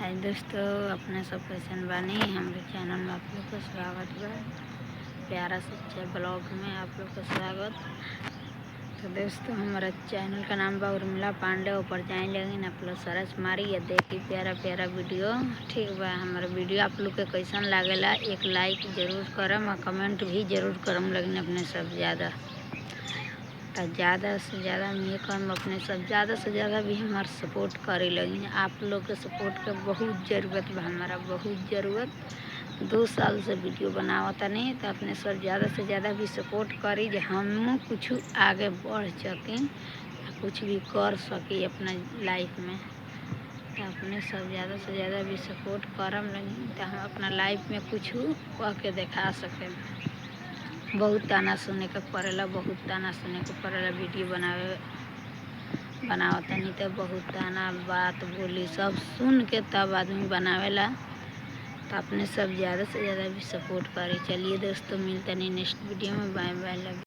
हाय दोस्तों, अपने सब कैसन बानी। हमारे चैनल में आप लोग का स्वागत बा। प्यारा सच्चा ब्लॉग में आप लोग का स्वागत। तो दोस्तों, हमारा चैनल का नाम बा उर्मिला पांडे। ऊपर जाए लेकिन आप लोग सर्च मारी या देखी प्यारा प्यारा वीडियो। ठीक बा, हमारा वीडियो आप लोग के कैसन लागेला एक लाइक ज़रूर करम और कमेंट भी ज़रूर करम। लेकिन अपने सब ज़्यादा से ज़्यादा हम ये करम, अपने सब ज़्यादा से ज़्यादा भी हमारा सपोर्ट करे लगी। आप लोग के सपोर्ट के बहुत ज़रूरत बा, हमारा बहुत ज़रूरत। 2 साल से वीडियो बनावता नहीं, तो अपने सब ज़्यादा से ज़्यादा भी सपोर्ट करी जो हम कुछ आगे बढ़ सकें, कुछ भी कर सकी अपना लाइफ में। तो अपने सब ज़्यादा से ज़्यादा भी सपोर्ट करम लगी, तो हम अपना लाइफ में कुछ कह के दिखा सकें। बहुत ताना सुने के पड़ेला, बहुत ताना सुने के पड़ेला वीडियो बनावता नहीं, तो बहुत ताना बात बोली सब सुन के तब आदमी बनावेला। तो अपने सब ज़्यादा से ज़्यादा भी सपोर्ट करी। चलिए दोस्तों, मिलते नहीं नेक्स्ट वीडियो में। Bye bye, love.